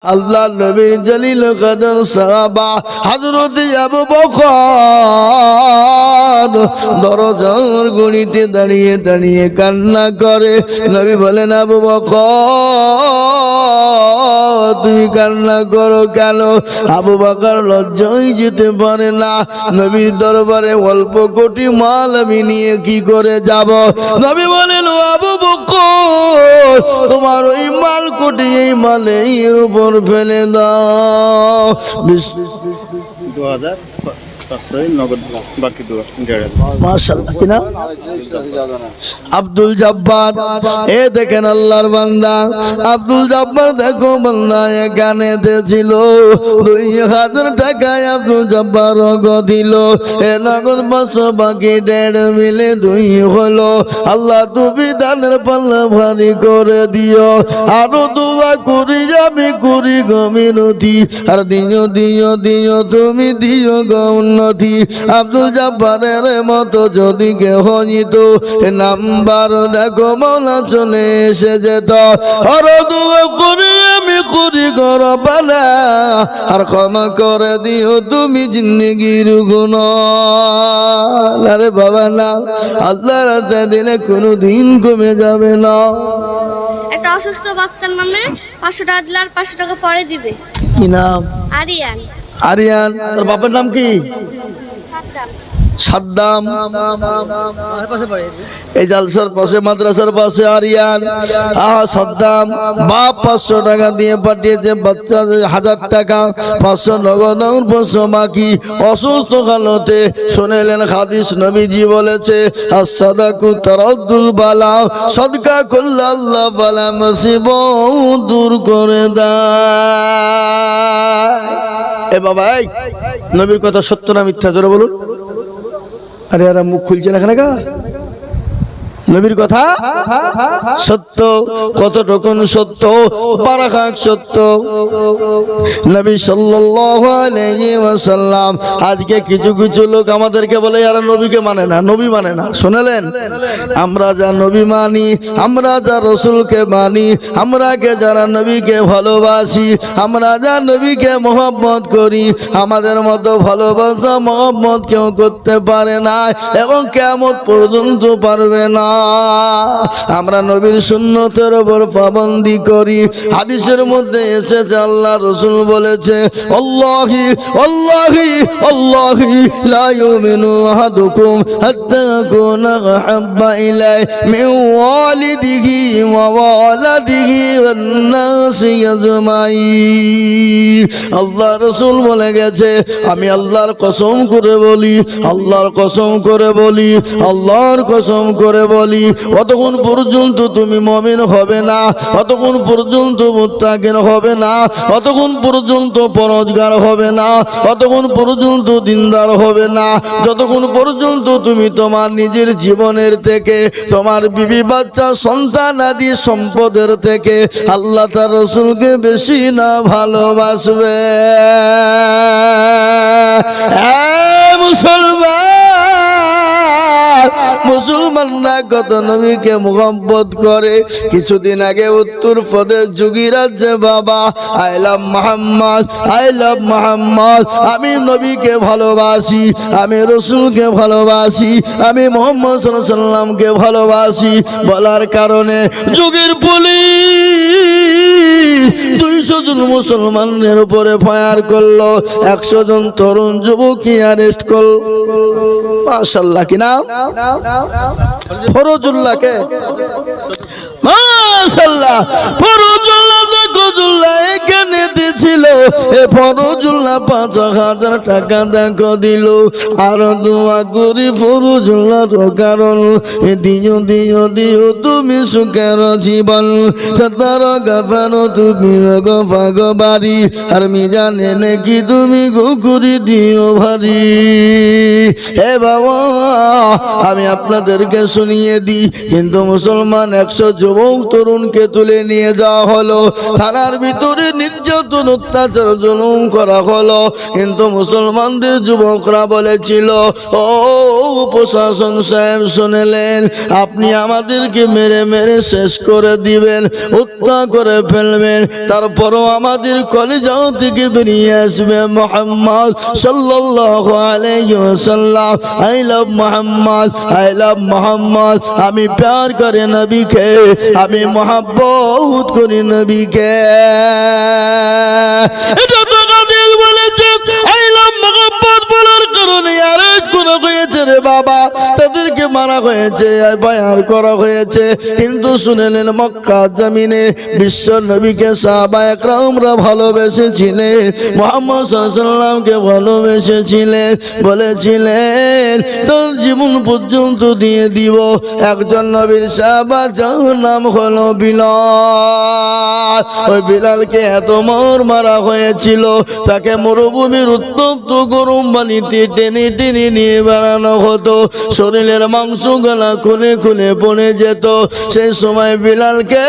আল্লাহ নবীর জলিল কদর সাহাবা হযরত আবু বকর দরজার গড়িতে দাঁড়িয়ে দাঁড়িয়ে কান্না করে। নবী বলেন, আবু বকর তুমি কান্না করো কেন? আবু বকর লজ্জায় যেতে পারে না। নবীর দরবারে অল্প কোটি মাল আমি নিয়ে কি করে যাব? নবী বলেন, ও আবু বকর তোমার ওই মাল কোটি এই মালে এর উপর ফেলে দাও। 2500 নগদ বাকি দোয়া 1500 মাশাআল্লাহ। কি নাম? আব্দুল জব্বার। এ দেখেন আল্লাহর বান্দা আব্দুল জব্বার। দেখো বান্দা এখানে ছিল 2000 টাকায় আব্দুল জব্বার নগদ দিল। এ নগদ 500 বাকি 1.5 মিলে 2 হলো। আল্লাহ তুমি দানের পাল্লা ভারী করে দিও। আরো দোয়া করি আমি করি গো মিনতি। আর দিও দিও দিও তুমি দিও গো উন্নতি। আব্দুল জব্বারের মতো যদি কেউ হইত নাম্বার দেখো মৌলা চলে এসে যেত। আর দোয়া করি আমি করি গো রব্বানা আর ক্ষমা করে দিও তুমি জিন্দেগির গুনাহ। আরে বাবা না আল্লাহ রাতে দিলে কোনো দিন কমে যাবে না। একটা অসুস্থ বাচ্চার নামে 500 টাকা দিলে আর 500 টাকা পরে দিবে। কি নাম? আরিয়ান। আরিয়ান। তোর বাবার নাম কি? সাদ্দাম। এই জালসার পাশে মাদ্রাসার পাশে আরিয়ান। সাদ্দাম বাপ 500 টাকা দিয়ে পাঠিয়েছে, বাচ্চা 1000 টাকা, 500 নগদ 500 বাকি। অসুস্থ কালতে শুনেলেন হাদিস নবীজি বলেছে as-সাদাকু তারাদ্দুল বালা, সদকা করলে আল্লাহ বালা মুসিবত দূর করে দেয়। এ বাবা এই নবীর কথা সত্য না মিথ্যা জোরে বলুন। আরে আরে মুখ খুলছে না কেন? নবীর কথা সত্য। কতটুকু সত্য? পারাখাক সত্য। নবী সাল্লাল্লাহু আলাইহি ওয়াসাল্লাম আজকে কিছু কিছু লোক আমাদেরকে বলে যারা নবীকে মানে না, নবী মানে না। শুনলেন? আমরা যা নবী মানি, আমরা যা রাসূলকে মানি, আমরা কে যারা নবীকে ভালোবাসি, আমরা যা নবীকে মহব্বত করি, আমাদের মতো ভালোবাসা মহব্বত কেউ করতে পারে না এবং কিয়ামত পর্যন্ত পারবে না। আমরা নবীর সুন্নতের উপর পাবন্দি করি। হাদিসের মধ্যে এসেছে আল্লাহ রাসূল বলেছে আল্লাহি আল্লাহি আল্লাহি লা ইউমিনু আহাদুকুম হাত্তা কুনা আহাব্বা ইলাই মিন ওয়ালিদিহি ওয়া ওয়ালাদিহি ওয়ান নাসি আজমাইন। আল্লাহ রাসূল বলে গেছে আমি আল্লাহর কসম করে বলি, আল্লাহর কসম করে বলি, আল্লাহর কসম করে বলি অতক্ষণ পর্যন্ত তুমি মুমিন হবে না, অতক্ষণ পর্যন্ত মুত্তাকিন হবে না, অতক্ষণ পর্যন্ত পরহেজগার হবে না, অতক্ষণ পর্যন্ত দিনদার হবে না, যতক্ষণ পর্যন্ত তুমি তোমার নিজের জীবনের থেকে, তোমার বিবি বাচ্চা সন্তান আদি সম্পদের থেকে আল্লাহ তার রাসূলকে বেশি না ভালোবাসবে। মুসলমানরা কত নবীকে মুহাব্বত করে। কিছুদিন আগে উত্তর প্রদেশ যোগীরাজ্যে বাবা I love Mohammad, I love Mohammad, আমি নবীকে ভালোবাসি, আমি রাসূলকে ভালোবাসি, আমি মুহাম্মদ সাল্লাল্লাহু আলাইহি সাল্লামকে ভালোবাসি বলার কারণে যুগের পুলিশ 200 জন মুসলমানের উপরে ফায়ার করলো, 100 জন তরুণ যুবককে অ্যারেস্ট করলো। মাশাআল্লাহ। কি নাম? ফরজুল্লাহকে। মাশাআল্লাহ। ফরজুল্লাহ দেখুল্লাহ এখানে দিছিল। এ ফরজুল্লাহ 5000 টাকা দেখো দিল। আর দোয়া করি ফরজুল্লাহর কারণ দিও দিও দিও তুমি সুখের জীবন, সতার গাফানো তুমি গফাগবারি, আর মিজানে নাকি তুমি গুকুরি দিও ভারী। হে বাবা আমি আপনাদেরকে শুনিয়ে দিই, কিন্তু মুসলমান 100 যুবক তরুণকে তুলে নিয়ে যাওয়া হলো, থানার ভিতরে নির্যাতন অত্যাচার অত্যাচার জুলুম করা হলো, কিন্তু মুসলমানদের যুবকরা বলেছিল, ও প্রশাসন সাহেব শুনলেন, আপনি আমাদেরকে মেরে মেরে শেষ করে দিবেন, হত্যা করে ফেলবেন, তারপরও আমাদের কলিজা থেকে বেরিয়ে আসবে মুহাম্মদ সাল্লাল্লাহু আলাইহি ওয়াসাল্লাম। I love Muhammad, I love Muhammad. আমি প্যার করে নবীকে, আমি মহব্বত করি নবীকে। এটা তো কাদির বলেছে, আই লাভ মহব্বত বলার কারণে আরেজ করা হয়েছে রে বাবা, তাদেরকে মারা হয়েছে, বায়ান করা হয়েছে। কিন্তু শুনেলেন মক্কা জমিনে বিশ্ব নবীকে সাহাবায়ে কেরামরা ভালোবেসেছিলেন, মুহাম্মদ সাল্লাল্লাহু আলাইহি ওয়াসাল্লামকে ভালোবেসেছিলেন, বলেছিলেন তোর জীবন পর্যন্ত দিয়ে দিব। একজন নবীর সাহাবা যার নাম হলো বিলাল, ওই বিলালকে এত মারা হয়েছিল, তাকে মরুভূমির উত্তপ্ত গরম পানিতে টেনে টেনে নিয়ে বেড়ানো হতো, শরীরের মাংসগুলা খুলে খুলে পড়ে যেত। সেই সময় বিলালকে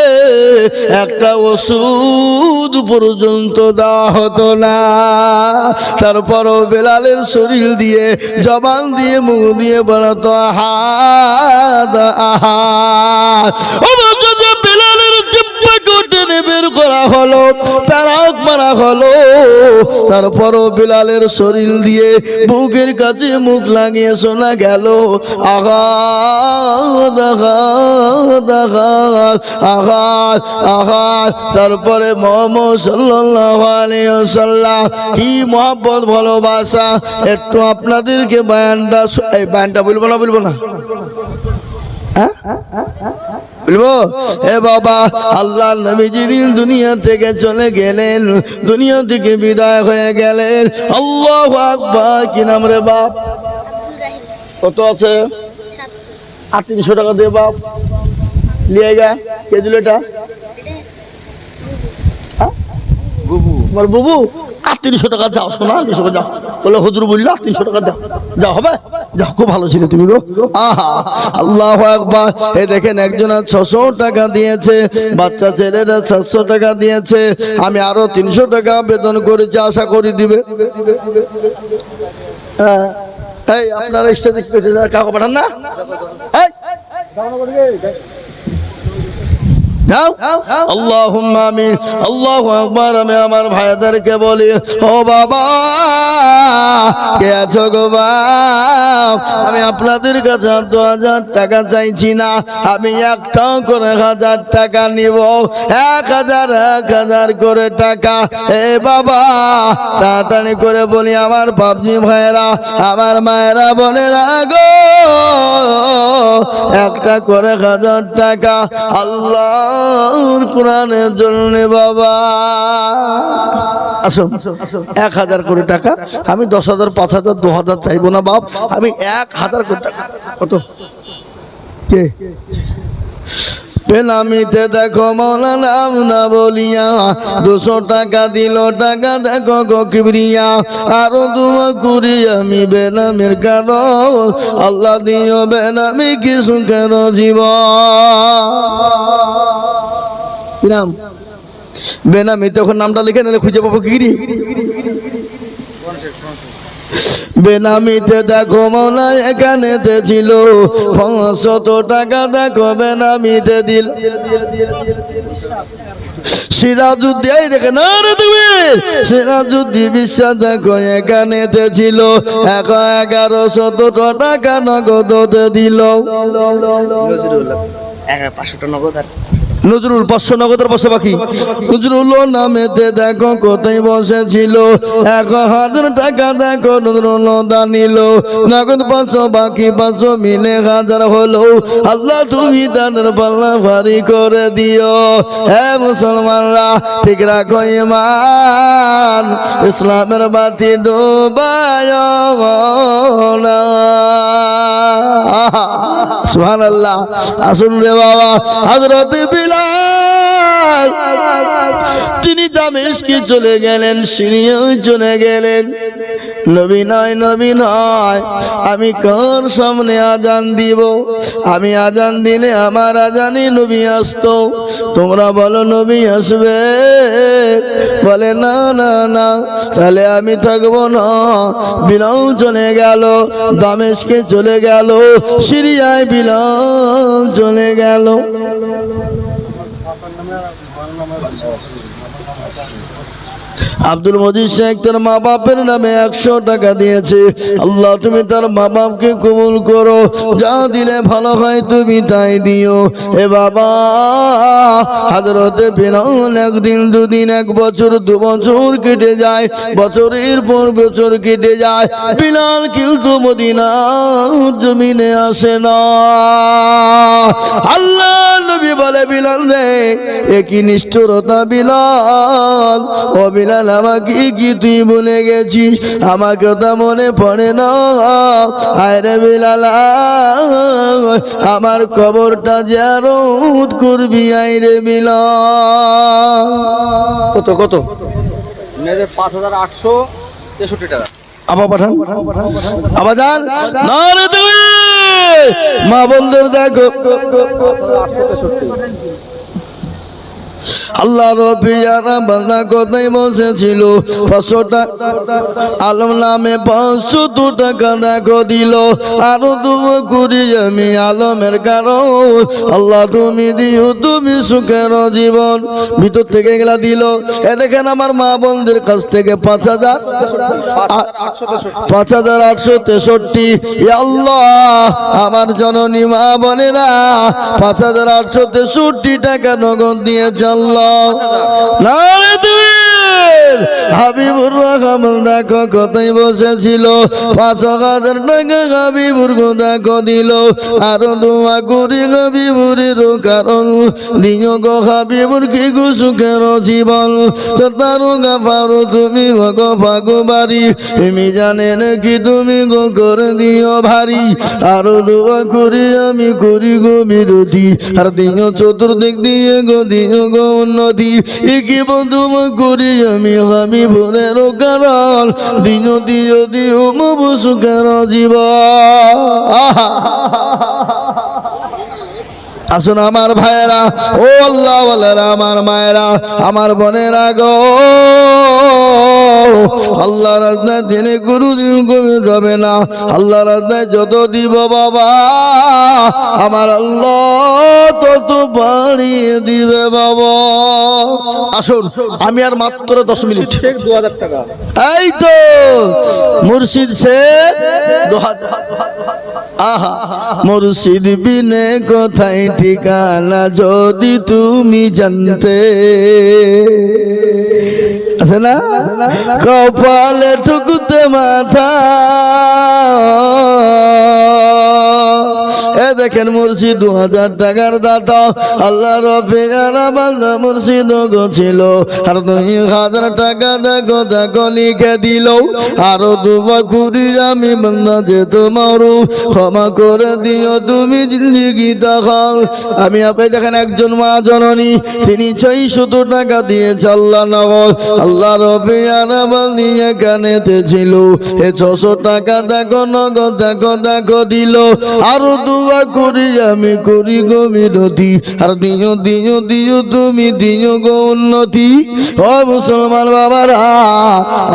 একটা ওষুধ পর্যন্ত দেওয়া হতো না। তারপরও বিলালের শরীর দিয়ে, জবান দিয়ে, মুখ দিয়ে বেড়াতো আহাদ আহাদ। বিলালের জিহ্বাকে টেনে বের করা হলো, তারাক মারা হলো, তারপরও বিলালের শরীর দিয়ে বুকের কাছে মুখ লাগিয়ে শোনা গেল আঘাত আঘাত আঘাত আঘাত আঘাত। তারপরে মুহাম্মদ সাল্লাল্লাহু আলাইহি ওয়াসাল্লাম কি মহব্বত ভালোবাসা, একটু আপনাদেরকে বয়ানটা বলবো না হ্যাঁ বলবো? হে বাবা, আল্লাহ নবী যেদিন দুনিয়া থেকে চলে গেলেন, দুনিয়া থেকে বিদায় হয়ে গেলেন, আল্লাহু আকবার। কি নাম রে বাপ? কত আছে? 300 টাকা দিয়ে বাপ লিয়ে গা। কে দিল এটা? আমার বুবু। 300 টাকা যাও শোনা, যাও বলে হুজুর বললো 300 টাকা দাও, যাও হবে, যাও, খুব ভালো ছিল তুমি গো। আহা, আল্লাহু আকবার। এই দেখেন একজন 600 টাকা দিয়েছে, বাচ্চা ছেলেরা 700 টাকা দিয়েছে, আমি আরো 300 টাকা বেতন করেছি, আশা করি দিবে। এই আপনারা স্টেজে কি করছে, কাউকে পাঠান না? আল্লাহুম্মা আমিন, আল্লাহু আকবার। আমি আমার ভাইদেরকে বলি, ও বাবা কে আছো গো বাপ, আমি আপনাদের কাছে 2000 টাকা চাইছি না, আমি একটা করে 1000 টাকা নিব, 1000 করে টাকা। এ বাবা তাড়াতাড়ি করে বলি, আমার বাপজি ভাইরা, আমার মায়েরা বোনেরা গো, একটা করে 1000 টাকা আল্লাহর কোরআনের জন্য বাবা। আসুন, 1000 করে টাকা। আমি 10,000, 5,000, 2,000 চাইবো না বাপ, আমি 1000 করে টাকা। কত? কে বেনামিতে দেখো মৌলা নাম না বলিয়া 200 টাকা দিল, টাকা দেখো গো কিবরিয়া, আরো দুয়া করি আমি বেনামের কারণ, আল্লাহ দিও বেনামি কি সুখের জীবন। নাম বেনামি, তখন নামটা লিখে নিলে খুঁজে পাবো কি রে? বেনামিতে দেখো মৌলা এখানেতে ছিল 500 টাকা, দেখো বেনামিতে দিল সিরাজউদ্দিন। দেখে না রে তুমি, সিরাজউদ্দিন বিশ্বাস দেখো এখানেতে ছিল 1100 টাকা নগদতে দিল। 500 নগদ আর নজরুল 500 নগদের বসে বাকি। নজরুল নামেতে দেখো কোথায় বসেছিল 1000 টাকা, দেখো নজরুল দানিল, নগদ 500 বাকি 500 মিলে 1000 হলো। আল্লাহ তুমি তাদের পাল্লা ভারী করে দিও। হে মুসলমানরা, ঠিক রাখো ঈমান, ইসলামের বাতি ডুবায় না। সুবহানাল্লাহ। আসুন রে বাবা, হযরত বিলাল তিনি দামেস্কে চলে গেলেন, সিরিয়ায় চলে গেলেন। নবী নয়, নবী নয়, আমি কার সামনে আজান দিব? আমি আজান দিলে আমার আজানে নবী আসতো, তোমরা বলো নবী আসবে? বলে না না না, তাহলে আমি থাকবো না। বিলাল চলে গেল, দামেস্কে চলে গেল, সিরিয়ায় বিলাল চলে গেল। আব্দুল মজিদ শেখ তার মা বাপের নামে 100 টাকা দিয়েছে। আল্লাহ তুমি তার মা বাপকে কবুল করো, যা দিলে ভালো হয় তুমি তাই দিও। এ বাবা, হযরতে বিলাল একদিন, দুদিন, 1 বছর, 2 বছর কেটে যায়, বছরের পর বছর কেটে যায়, বিলাল কিন্তু মদিনা জমিনে আসে না। আল্লাহ নবী বলে, বিলাল রে, এ কি নিষ্ঠুরতা বিলাল, ও বিলাল আমাকে কি তুই ভুলে গেছিস? আমার কথা মনে পড়ে না? আরে বিলাল, আমার কবরটা জিয়ারত করবি, আইরে বিলাল। কত কত? 5863 টাকা। আবার পাঠান, আবার যান না রে তুমি। মা বন্ধুর দেখো, 5863। আল্লাহ রবিয়ারা বান্দা কোথায় বসেছিল, 500 টাকা আলম নামে 500 টাকা দেখো দিল। আরো দুয়া করি আমি আলমের কারণ, আল্লাহ তুমি দিও তুমি সুখের জীবন। ভিতর থেকে গেলা দিল। এ দেখেন আমার মা বোনদের কাছ থেকে 5863। আল্লাহ আমার জননী মা বোনেরা 5863 টাকা নগদ দিয়েছে। আল্লাহ নারে তুমির হাবিবুর রহমান দেখো কোথায় বসেছিল, 5000 টাকা হাবিবুর দেখো দিল। আরো দোয়া করি হাবিবুরের কারণ, দিও গো হাবিবুর কি গো সুখের জীবন। সতারো গাফারো তুমি গো ভাগবাড়ি, তুমি জানেন কি তুমি গো করে দিও ভারী। আরো দোয়া করি আমি করি গো বিরোধী, আর দিও চতুর্দিক দিয়ে গো দিও গো উন্নতি। কি বন্ধু করি আমি হাবিবুরের কারণ, দিও দিও দিও মবু সুখের জীবন। আসুন আমার ভাইয়েরা, ও আল্লাহ ওয়ালারা, আমার মায়েরা, আমার বোনেরা গো, আল্লাহ রাস্তায় দিনে কোনোদিন কমে যাবে না। আল্লাহ রাস্তায় যত দিব বাবা, আমার আল্লাহ তত বাড়িয়ে দিবে বাবা। আসুন, আমি আর মাত্র 10 মিনিট। 2000 টাকা। এই তো মুর্শিদ সে 2000। আহা, মুর্শিদ বিনে কোথায় ঠিকানা যদি তুমি জানতে, আছে না কপালে ঠুকুতে মাথা। এ দেখেন মুর্শিদ 2000 টাকার দাতা, আল্লাহ রফিকারা বান্দা মুর্শিদ গো ছিল। আর 2000 টাকা দেখো দেখো লিখে দিল। আরো দুবা করি আমি বান্দা যে তোমারও ক্ষমা করে দিও তুমি জিন্দেগি দেখাও। আমি আপনি দেখেন একজন মা জননী, তিনি 600 টাকা দিয়েছে আল্লাহ নগদ। আল্লাহ রফিকারা বান্দি এখানেতে ছিল, এ 600 টাকা দেখো নগদ দেখো দেখো দিল। আরো দুয়া করি আমি করি গো বিরতি, আর দিও দিও দিও তুমি দিও গো উন্নতি। ও মুসলমান বাবারা,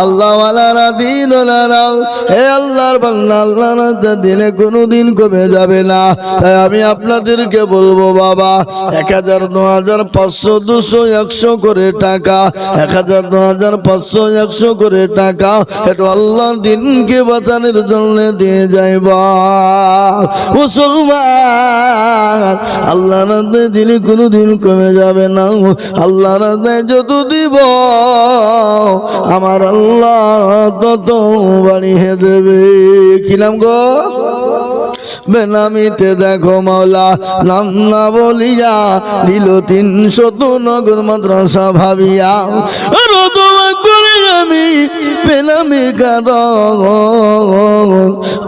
আল্লাহ ওয়ালারা, দিনওয়ালারা, হে আল্লাহর বান্দা, আল্লাহ রাস্তা দিলে কোনোদিন কমে যাবে না। তাই আমি আপনাদেরকে বলবো বাবা, 1000, 2000, 500, 200, 100 করে টাকা, 1000, 2000, 500, 100 করে টাকা, একটু আল্লাহ দিনকে বাঁচানোর জন্য দিয়ে যাইবা মুসলমান। আল্লাহ রাস্তায় দিলে কোনোদিন কমে যাবে না। আল্লাহ রাস্তায় যত দিব আমার আল্লাহ তত বাড়িয়ে দেবে। কি নাম গো? বেনামিতে দেখো মাওলা নাম না বলিয়া দিল 300 নগর মাদ্রাসা ভাবিয়া। আর দোয়া করে আমি পেলাম কারণ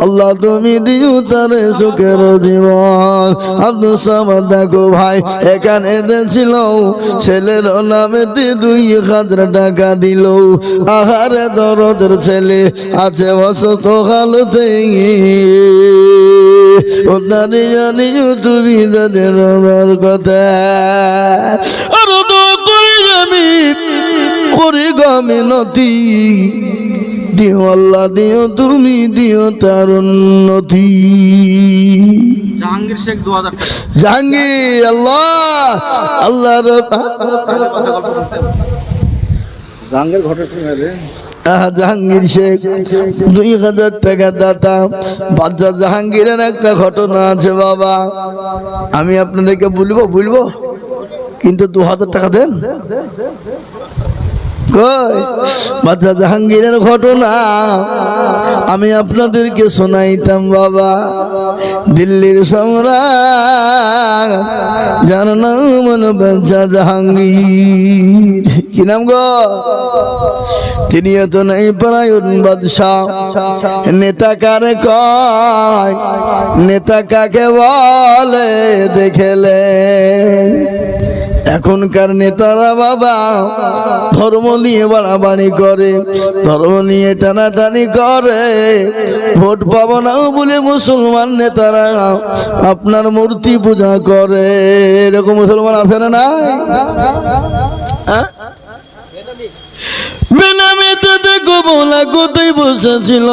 আল্লাহ তুমি দিও তারে সুখের জীবন। আব্দুল সামাদ দেখো ভাই এখানে ছিল ছেলের নামেতে 2000 টাকা দিল। আহারে দরদের ছেলে আছে অসুস্থ হালতে, ওনারে জানিও তুমি তাদের আমার কথা। আর তো করি আমি করি গমিনতি, দিও আল্লাহ দিও তুমি দিও তার উন্নতি। জাহাঙ্গীর শেখ 2000 টাকা। জাহাঙ্গীর আল্লাহ আল্লাহর জাহাঙ্গীর ঘটেছে রে। জাহাঙ্গীর শেখ 2000 টাকা দাতা। বাচ্চা জাহাঙ্গীরের একটা ঘটনা আছে বাবা, আমি আপনাদেরকে বলবো কিন্তু 2000 টাকা দেন। বাচ্চা জাহাঙ্গীরের ঘটনা আমি আপনাদেরকে শোনাইতাম বাবা। দিল্লির সম্রাট যার নাম হলো বাচ্চা জাহাঙ্গীর, কি নাম গো? তিনি তো নাই পরায়ণ বাদশাহ। নেতা কারে কয়, নেতা কাকে বলে দেখেলেন। এখনকার নেতারা বাবা ধর্ম নিয়ে বাড়াবাড়ি করে, ধর্ম নিয়ে টানাটানি করে। ভোট পাবো না বলে মুসলমান নেতারা আপনার মূর্তি পূজা করে। এরকম মুসলমান আছে না? বেনামিতে দেখো বলা কোথায় বসেছিল,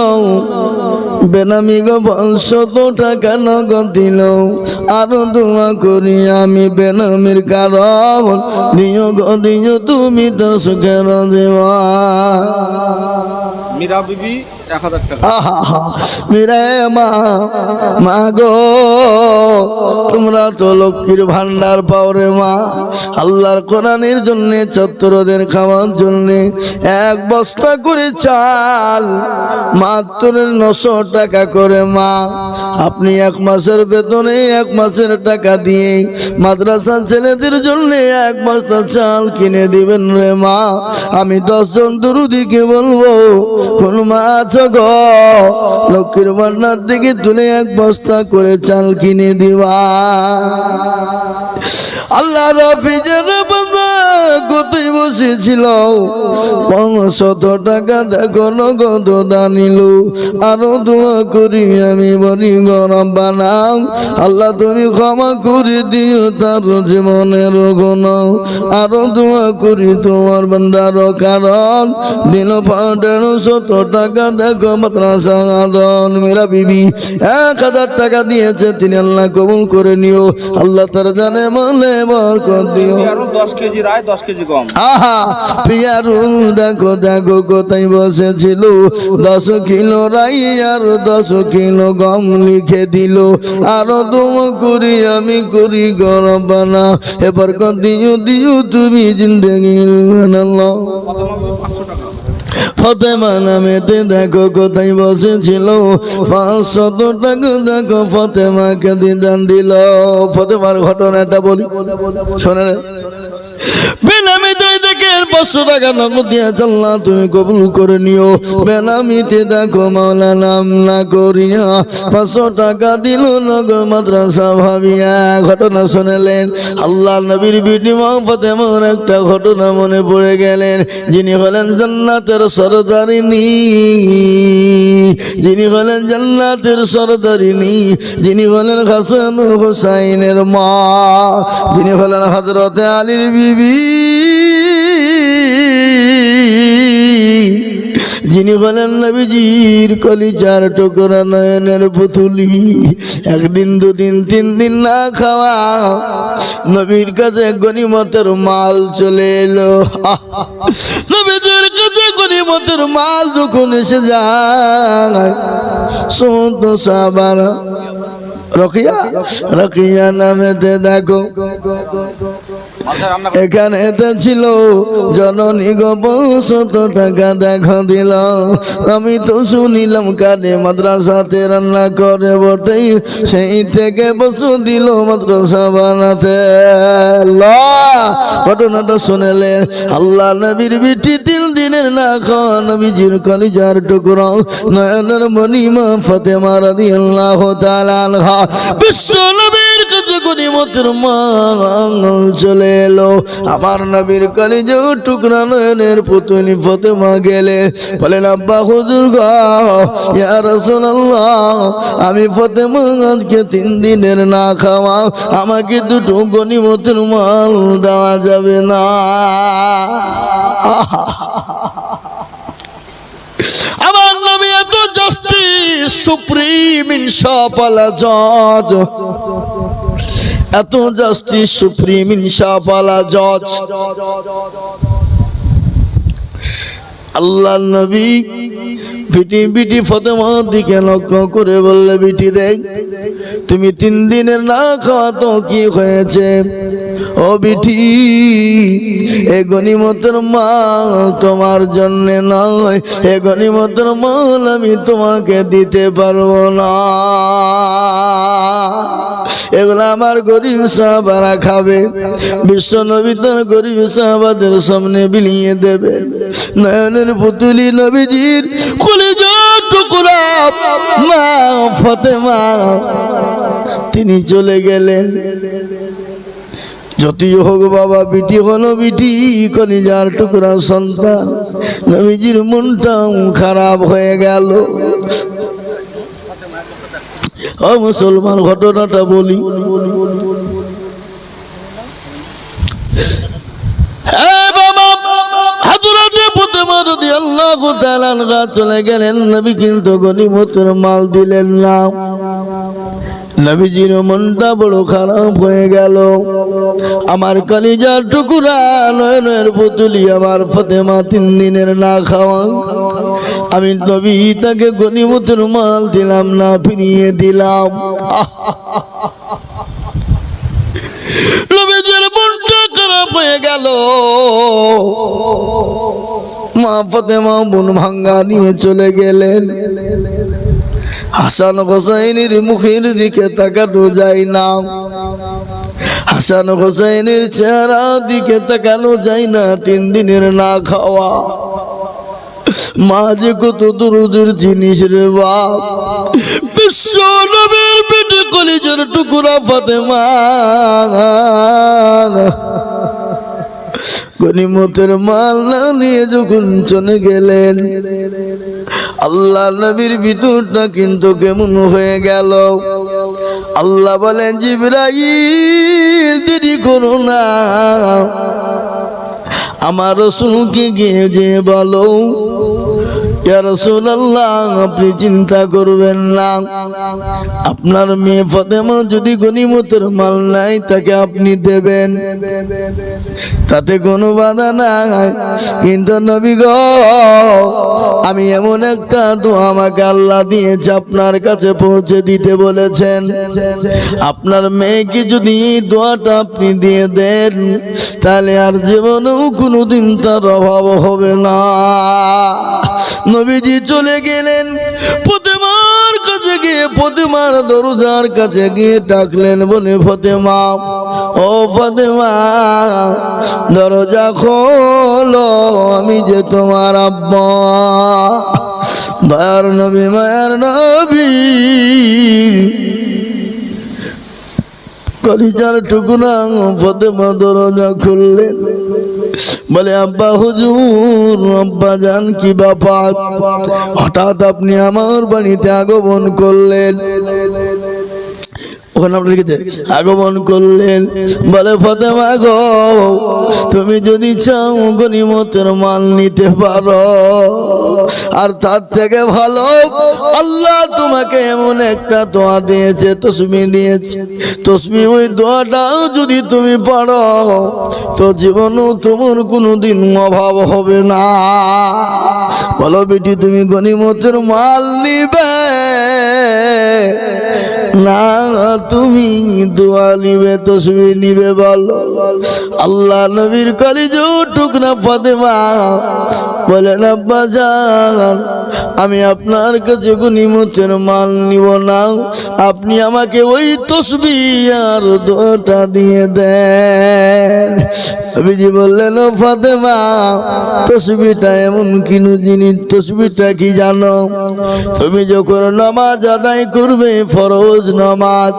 বেনামি গো 500 টাকা নগদ দিল। আরো দোয়া করি আমি বেনামির কারণ, দিও গো দিও তুমি তো সুখের জীবন। মীরা বিবি 1000 টাকা। আহা মীরা মা গো তোমরা তো লক্ষ্মীর ভান্ডার পাও রে মা। আল্লাহর কোরআনের জন্য ছাত্রদের খাওয়ার জন্য 1 বস্তা করে চাল মাত্র 900 টাকা করে মা। আপনি 1 মাসের বেতনে 1 মাসের টাকা দিয়ে মাদ্রাসা ছেলেদের জন্য 1 বস্তা চাল কিনে দিবেন রে মা। আমি 10 জন দুরুদিকে বলবো কোন মা আছো গো, লক্ষ্মীর ভান্ডার থেকে তুলে 1 বস্তা করে চাল কিনে দিবা। আল্লাহ রাফিজের বাবা কোথায় বসেছিল 500 টাকা দেখো নগদ দানিল। আরো দোয়া করি আমি বলি গরম বানাও, আল্লাহ তুমি ক্ষমা করে দিও তার জীবনের গুণ। আরো দোয়া করি তোমার বান্দার কারণ দিল 500 টাকা দেখো মাদ্রাসা আদন। মেরা বিবি 1000 টাকা দিয়েছে, তিনি আল্লাহ কবুল করে নিও। আল্লাহ তার জানে মনে বরকত দিও। আরো 10 কেজি রায় 10 কেজি গম। আহা পিয়ারু দেখো দেখো কোথায় বসেছিল 10 কিলো রাই আর 10 কিলো গম লিখে দিল। আরো দোয়া করি আমি করি গরম বানা, এবার দিও দিও তুমি জিন্দেগি। আল্লাহ 500 টাকা। ফতেমা নামেতে দেখো কোথায় বসেছিল 500 টাকা দেখো ফতেমাকে দিদান দিল। ফতেমার ঘটনাটা বলি শোনেন। বেনামিতে দেখে 500 টাকা নগদ দিয়ে আল্লাহ তুমি কবুল করে নিও। বেনামিতে দেখো মাওলা নাম না করিয়া 500 টাকা দিল নগদ মাদ্রাসা ভাবিয়া। ঘটনা শুনলেন আল্লাহ নবীর বিটি মা ফাতেমার একটা ঘটনা মনে পড়ে গেলেন। যিনি হলেন জান্নাতের সরদারিনী, যিনি হলেন জান্নাতের সরদারিনী, যিনি হলেন হাসান হুসাইনের মা, যিনি হলেন হযরতে আলীর বিবি, যিনি হলেন নবীজির কলিজার টুকরা নয়নের পুতুলি। 1 দিন 2 দিন 3 দিন না খাওয়া নবীর কাছে গনিমতের মাল চলে এলো। নবীজির কাছে গনিমতের মাল যখন এসে যায় সমস্ত সাহাবারা রকিয়া নামেতে দেখো এখানে ছিল জননী গো 500 টাকা দেখো দিল। আমি তো শুনিলাম কানে মাদ্রাসাতে রান্না করে বটে, সেই থেকে বসু দিল মাদ্রাসা বানাতে। ঘটনাটা শুনেলেন আল্লাহ নবীর বিটি 3 দিনের না খাওয়া নবীজির কলিজার টুকরা নয়নের মণিমা ফাতেমা রাদিয়াল্লাহু তাআলা আনহা বিশ্ব নবীর কাছে গনিমতের মাল চলে এলো। আমার নবীর কলিজার টুকরা নয়নের পুতুলি ফাতেমা গেলে বলেন আব্বা হুজুর গো ইয়া রাসূলুল্লাহ আমি ফাতেমা আজকে 3 দিনের না খাওয়া, আমাকে দুটো গনিমতের মাল দেওয়া যাবে না? আমার নবী এত জাস্টিস সুপ্রিম ইনসাফওয়ালা জজ, এত জাস্টিস সুপ্রিম ইনসাফওয়ালা জজ। আল্লাহ নবী বিটি ফাতেমার দিকে লক্ষ্য করে বললে, বিটি রে তুমি 3 দিনের না খাওয়া তো কি হয়েছে? ও বিটি এ গনিমতের মাল তোমার জন্য নয়, এ গনিমতের মাল আমি তোমাকে দিতে পারবো না, এগুলো আমার গরিব সাহাবারা খাবে। বিশ্ব নবী তার গরিব সাহাবাদের সামনে বিলিয়ে দেবেন। নয়নের পুতুলি নবীজির কলিজার টুকরা মা ফাতেমা তিনি চলে গেলেন। যতই হোক বাবা, বিটি হলো বিটি, কলিজার টুকরা সন্তান। নবীজির মনটাও খারাপ হয়ে গেল। ও মুসলমান, ঘটনাটা বলি। চলে গেলেন নবী, কিন্তু গনিমতের মাল দিলেন না। নবীজির মনটা বড় খারাপ হয়ে গেল। আমার কলিজার টুকরা নয়নের পুতুলি আমার ফাতেমা 3 দিনের না খাওয়া, আমি নবী তাকে গনিমতের মাল দিলাম না, ফিরিয়ে দিলাম। নবীজির মনটা খারাপ হয়ে গেল। মা ফাতেমা মন ভাঙ্গা নিয়ে চলে গেলেন। হাসান হোসেনের মুখের দিকে তাকানো যায় না, হাসান হোসেনের চেহারা দিকে তাকানো যায় না। 3 দিনের না খাওয়া, মা যে কত দরদের জিনিস রে বাপ। বিশ্ব নবীর পেটে কলিজার টুকরা ফাতেমা গনিমতের মাল না নিয়ে যখন চলে গেলেন, আল্লাহ নবীর ভিতরটা কিন্তু কেমন হয়ে গেল। আল্লাহ বলেন, জিবরাইল দেরি করো না, আমার রাসূলকে গিয়ে যে বলো, ইয়া রাসূলুল্লাহ আপনি চিন্তা করবেন না, আপনার মেয়ে ফাতেমা যদি গনিমতের মাল নাই তাকে আপনি দেবেন, তাতে কোনো বাধা নাই। কিন্তু নবী গো, আমি এমন একটা দোয়া আমাকে আল্লাহ দিয়েছে, আপনার কাছে পৌঁছে দিতে বলেছেন। আপনার মেয়েকে যদি এই দোয়াটা আপনি দিয়ে দেন, তাহলে আর জীবনেও কোনোদিন তার অভাব হবে না। নবীজি চলে গেলেন। ফাতেমার কাছে গিয়ে, ফাতেমার দরজার কাছে গিয়ে ডাকলেন, বলে ফাতেমা, ও ফাতেমা দরজা খোলো, আমি যে তোমার আব্বা, দয়ার নবী মায়ার নবী। কলিজার টুকরা ফাতেমা দরজা খুললেন, বলে আব্বা হুজুর, আব্বা জান কি ব্যাপার, হঠাৎ আপনি আমার বাড়িতে আগমন করলেন? ওখানে আপনার আগমন করলেন। বলে ফাতেমা গো, তুমি যদি চাও গনিমতের মাল নিতে পারো, আর তার থেকে ভালো আল্লাহ তোমাকে এমন একটা দোয়া দিয়েছে, তসবিহ দিয়েছে, তসবিহ ওই দোয়াটাও যদি তুমি পড়ো তো জীবনেও তোমার কোনোদিন অভাব হবে না। বলো বেটি, তুমি গনিমতের মাল নিবে না তুমি দোয়া নিবে, তসবিহ নিবে? বলো। আল্লাহ নবীর কলিজার টুকরা ফাতেমা বলেন আব্বা জান আমি আপনার কাছে গনিমতের মাল নিব না, আপনি আমাকে ওই তসবিহ আর দোয়াটা দিয়ে দেন। নবীজি বললেন ও ফাতেমা তসবিহটা এমন কিনু জিনিস, তসবিহটা কি জানো? তুমি যখন নামাজ আদায় করবে ফরজ নামাজ,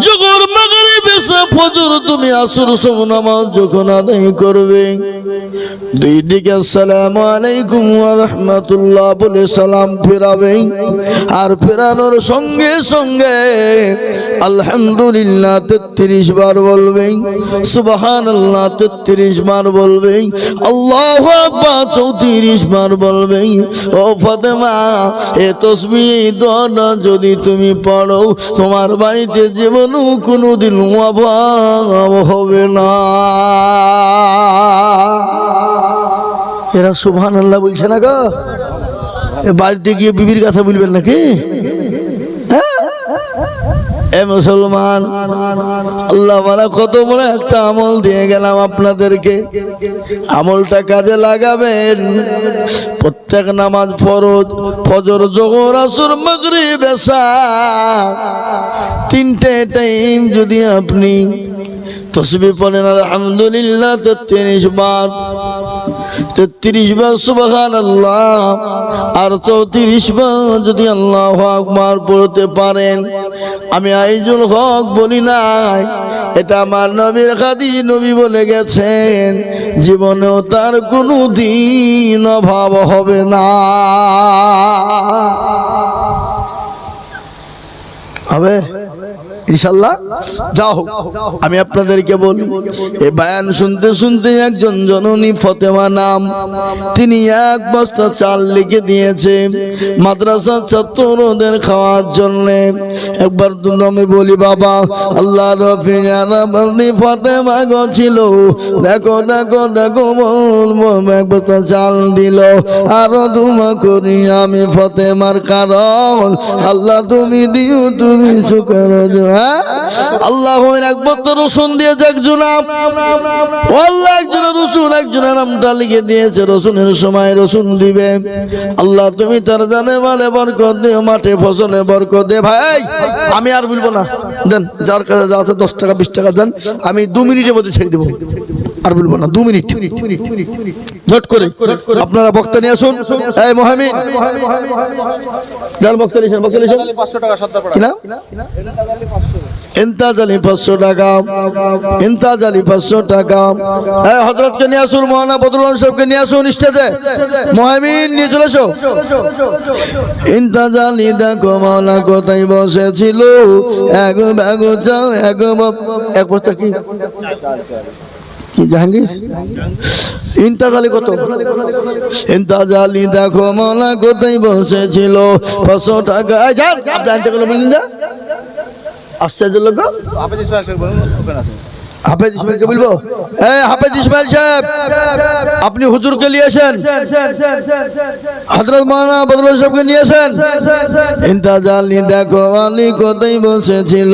যখন মাগরিব এশা ফজর তুমি আসর সব নামাজ যখন আদায় করবে, দুই দিকে আসসালামু আলাইকুম ওয়া রাহমাতুল্লাহ বলে সালাম ফেরাবে, আর ফেরানোর সঙ্গে সঙ্গে আলহামদুলিল্লাহ 33 বার বলবে, সুবহানাল্লাহ 33 বার বলবে, আল্লাহু আকবার 34 বার বলবে। ও ফাতেমা এ তাসবিহ দোয়া যদি তুমি পড়ো তোমার বাড়িতে জীবনও কোনোদিন অভাব হবে না। এরা সুবহানাল্লাহ বলছে না গো, বাড়িতে গিয়ে বিবির কথা বলবেন নাকি? এ মুসলমান, আল্লাহ ওয়ালা কত বড় একটা আমল দিয়ে গেলাম আপনাদেরকে, আমলটা কাজে লাগাবেন। প্রত্যেক নামাজ ফরজ, ফজর, যোহর, আসর, মাগরিব, এশা, তিনটে টাইম যদি আপনি তসবিহ পড়েন আলহামদুলিল্লাহ 33 বার, 33 বার সুবহানাল্লাহ আর 34 বার যদি আল্লাহু আকবার পড়তে পারেন, আমি আইজুল হক বলি নাই, এটা আমার নবীর খাদি নবী বলে গেছেন, জীবনেও তার কোনো দিন অভাব হবে না। হবে ইনশাআল্লাহ। যাও আমি আপনাদেরকে বলি, এই বয়ান শুনতে শুনতে একজন জননী ফাতেমা নাম, তিনি 1 বস্তা চাল লিখে দিয়েছে মাদ্রাসার ছাত্রদের খাওয়ার জন্য। একবার আমি বলি বাবা আল্লাহ রফি জানা বন্দি ফাতেমা গো ছিল, দেখো দেখো দেখো 1 বস্তা চাল দিল, আরো দুমা করি আমি ফাতেমার কারণ আল্লাহ তুমি দিও তুমি শুকর। আল্লাহ একবার তো রসুন দিয়েছে একজন, আল্লাহ একজনের রসুন একজনের নামটা লিখে দিয়েছে, রসুনের সময় রসুন দিবে। আল্লাহ তুমি তার জানে মালে বরকত দিও, মাঠে ফসলে বরকত দে। ভাই আমি আর বলবো না, দেন যার কাছে যা আছে 10 টাকা 20 টাকা দেন, আমি 2 মিনিটের মধ্যে ছেড়ে দেবো, আর বলবো না। 2 মিনিট ঝট করে আপনারা বক্তা নিয়ে আসুন। এই মহামিন বক্তা নিয়েছেন, বক্তা নিয়েছেন 500 টাকা সত্তর পড়া কিনা ইন্তাজ আলী 500 টাকা, ইন্তাজ আলী 500 টাকা। এই হযরতকে নিয়ে আসুন, মৌলানা বদরুল সাহেবকে নিয়ে আসুন স্টেজে, মহামিন নিয়ে চলে এসো। ইন্তাজ আলী দেখো মাওলা কোথায় বসেছিল, এক ব্যাগ চাও এক বস্তা কি কি জাহাঙ্গীর ইন্তাজ আলী কত? ইন্তাজ আলী দেখো মাওলা কোথায় বসেছিল, 500 টাকা। যান আপনি আনতে গেলে বললেন যা আশ্চর্য লোক। হাফেজ ইসমাইল সাহেব বলুন, ওখানে আছেন। হাফেজ ইসমাইলকে বলবো, এই হাফেজ ইসমাইল সাহেব আপনি হুজুরকে নিয়ে আসেন, হযরত মাওলানা বদরুল সাহেবকে নিয়ে আসেন। ইন্তাজ আলী দেখো আলী কোথায় বসেছিল,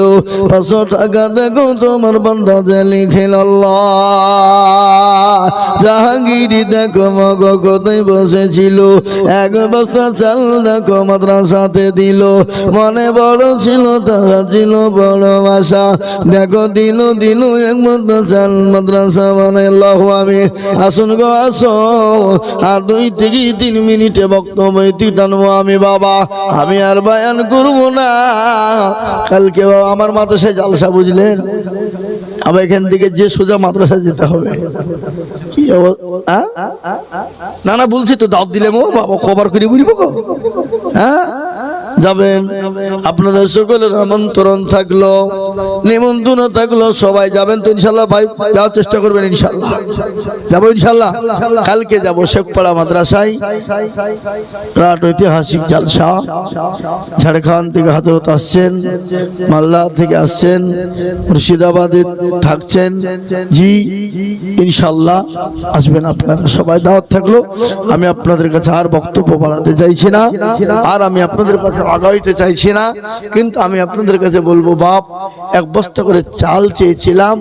500 টাকা দেখো তোমার বান্দা যে লিখিল আল্লাহ। জাহাঙ্গীর দেখো মগ কোথায় বসেছিল, 1 বস্তা চাল দেখো মাদ্রাসাতে দিল, মনে বড় ছিল তারা ছিল বড় আশা, দেখো দিল দিল 1 বস্তা চাল মাদ্রাসা মানে আল্লাহু আমি। আসুন গো আসো, আর 2 থেকে 3 মিনিটে বক্তব্য টানবো আমি বাবা, আমি আর বয়ান করবো না। কালকে বাবা আমার মাদ্রাসায় জালসা, বুঝলেন? আবার এখান থেকে যে সোজা মাদ্রাসায় যেতে হবে। কি না না বলছি তো, দাওয়াত দিলে মো বাবা খবর করে বলবো গো। হ্যাঁ যাবেন, আপনাদের সকলের আমন্ত্রণ থাকলো, নিমন্ত্রণ থাকলো, সবাই যাবেন তো ইনশাল্লাহ? ভাই যাওয়ার চেষ্টা করবেন ইনশাল্লাহ? যাবো ইনশাল্লাহ, কালকে যাবো শেখপাড়া মাদ্রাসায়, বিরাট ঐতিহাসিক জালসা। ঝাড়খণ্ড থেকে হযরত আসছেন, মালদা থেকে আসছেন, মুর্শিদাবাদে থাকছেন, জি ইনশাল্লাহ আসবেন আপনারা সবাই, দাওয়াত থাকলো। আমি আপনাদের কাছে আর বক্তব্য বাড়াতে চাইছি না, আর আমি আপনাদের কাছে আগাইতে চাইছি না, কিন্তু আমি আপনাদের কাছে বলবো বাপ 1 বস্তা করে চাল চেয়েছিলাম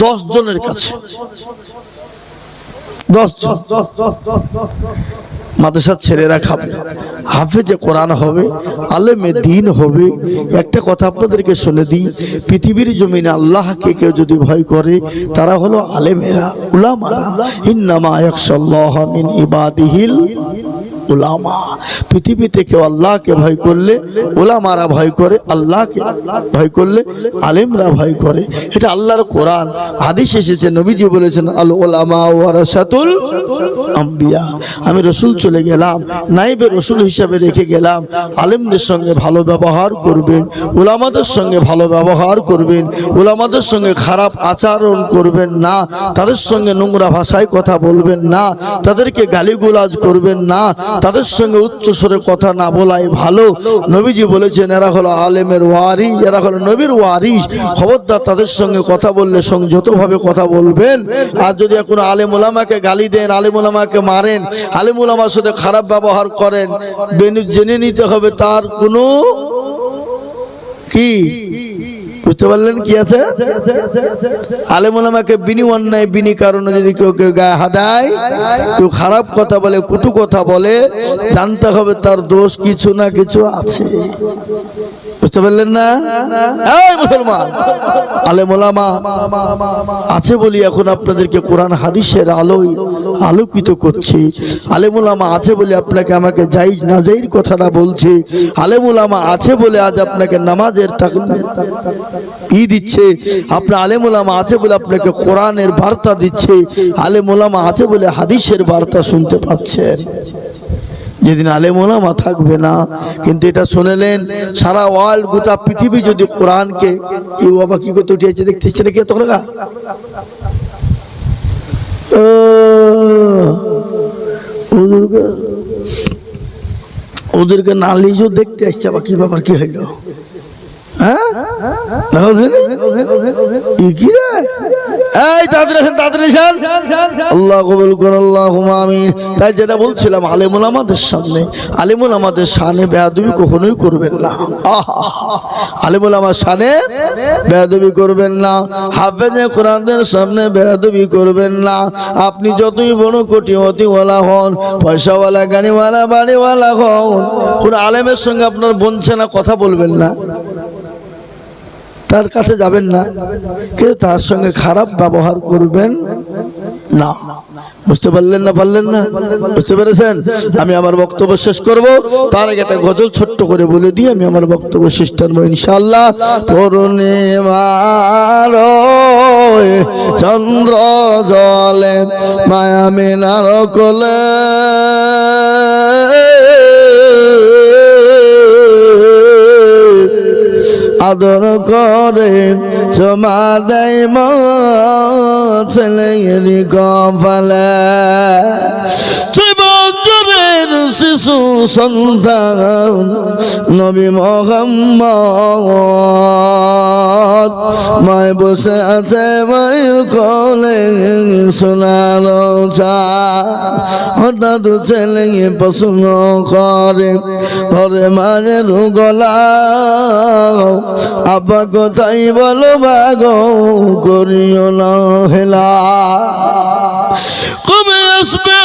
10 জনের কাছে, 10 জন মাদ্রাসার ছেলেরা খাবে, হাফেজে কোরআন হবে, আলেমে দ্বীন হবে। একটা কথা আপনাদেরকে শুনে দিই, পৃথিবীর জমিনে আল্লাহকে কেউ যদি ভয় করে তারা হলো আলেমেরা, উলামারা। ইন্নামা ইয়াখশাল্লাহ মিন ইবাদিহিল উলামা। পৃথিবীতে কেউ আল্লাহকে ভয় করলে উলামারা ভয় করে, আল্লাহকে ভয় করলে আলেমরা ভয় করে। এটা আল্লাহর কোরআন, হাদিস এসেছে, নবীজি বলেছেন আল উলামা ওয়ারাসাতুল আম্বিয়া। আমি রসুল চলে গেলাম, নাইবে রসুল হিসাবে রেখে গেলাম। আলেমদের সঙ্গে ভালো ব্যবহার করবেন, উলামাদের সঙ্গে ভালো ব্যবহার করবেন, উলামাদের সঙ্গে খারাপ আচরণ করবেন না, তাদের সঙ্গে নোংরা ভাষায় কথা বলবেন না, তাদেরকে গালিগুলাজ করবেন না, তাদের সঙ্গে উচ্চ স্বরে কথা না বলাই ভালো। নবীজি বলেছেন এরা হলো আলেমের ওয়ারিস, এরা হলো নবীর ওয়ারিস। খবরদার তাদের সঙ্গে কথা বললে সংযতভাবে কথা বলবেন। আর যদি এখন আলেম উলামাকে গালি দেন, আলেম উলামাকে মারেন, আলেম উলামার সাথে খারাপ ব্যবহার করেন, জেনে নিতে হবে তার কোনো কি, বুঝতে পারলেন কি আছে? আলেম ওলামাকে বিনি অন্যায় বিনি কারণে যদি কেউ গায়ে হাদায়, কেউ খারাপ কথা বলে, কটু কথা বলে, জানতে হবে তার দোষ কিছু না কিছু আছে। বুঝতে পারলেন না? এই মুসলমান, আলেম ওলামা আছে বলি এখন আপনাদেরকে কোরআন হাদিসের আলোয় আলোকিত করছি। আলেম ওলামা আছে বলে আপনাকে আমাকে জায়েজ না জায়েজ কথাটা বলছি। আলেম ওলামা আছে বলে আজ আপনাকে নামাজের দিচ্ছে, আপনার আলেম ওলামা আছে বলে আপনাকে কোরআনের বার্তা দিচ্ছে, আলেম ওলামা আছে বলে হাদিসের বার্তা শুনতে পাচ্ছেন। যেদিন আলেম ওলামা থাকবে না, কিন্তু এটা শুনেলেন সারা ওয়ার্ল্ড, গোটা পৃথিবী যদি কোরআনকে, কেউ বাবা কি করতে উঠেছে দেখতেছ নাকি এত টাকা, ওদেরকে না লিজও দেখতে আসছে, আবার কি ব্যাপার, কি হইলো? হ্যাঁ আল্লাহ কবুল করুন, আল্লাহুম্মা আমিন। তাই যেটা বলছিলাম, আলেম ওলামাদের সামনে, আলেম ওলামাদের শানে বেয়াদবি কখনোই করবেন না। আলেম ওলামার শানে বেয়াদবি করবেন না, হাফেজে কোরআনের সামনে বেয়াদবি করবেন না। আপনি যতই বড় কোটিপতিওয়ালা হন, পয়সাওয়ালা, গাড়িওয়ালা, বাড়িওয়ালা হন, কোন আলেমের সঙ্গে আপনার বনছে না, কথা বলবেন না, তার কাছে যাবেন না, কিন্তু তার সঙ্গে খারাপ ব্যবহার করবেন না। বুঝতে পারলেন না? পারলেন না? বুঝতে পেরেছেন? আমি আমার বক্তব্য শেষ করব, তার আগে একটা গজল ছোট্ট করে বলে দিই, আমি আমার বক্তব্য শেষ করবো ইনশাআল্লাহ। পূর্ণিমার চন্দ্র জলে মায়া মিনার কোলে, আদর করে চমা দেয় মা ছেলের কপালে, বছরের শিশু সন্তান নবী মুহাম্মদ, মায় বসে আছে মায়ের কোলে সোনার চাঁদ, হঠাৎ ছেলে প্রশ্ন করে ঘরে মায়ের গলা, আব্বা কোথায় বলো বাগো, করিও না হেলা, কবে আসবে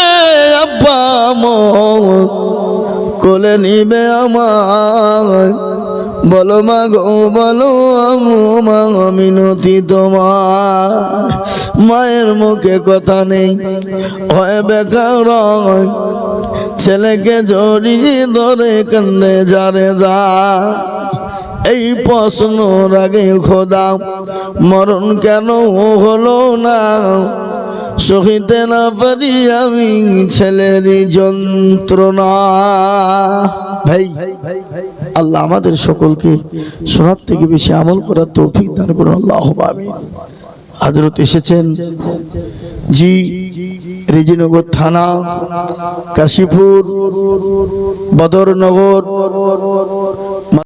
আব্বা মোর, কোলে নিবে আমার, বলো মা গো বলো মা, মিনতি তোমার। মায়ের মুখে কথা নেই, হয় বেকার, ছেলেকে জড়িয়ে ধরে কান্দে যারে যা। এই প্রশ্ন আগে খোদা, মরণ কেন হলো না, সহিতে না পারি আমি ছেলের যন্ত্রণা। ভাই, আল্লাহ আমাদের সকলকে শোনার থেকে বেশি আমল করার তৌফিক দান করুন, আল্লাহুম্মা আমিন। হযরত এসেছেন জি, রেজিনগর থানা, কাশীপুর, বদরনগর,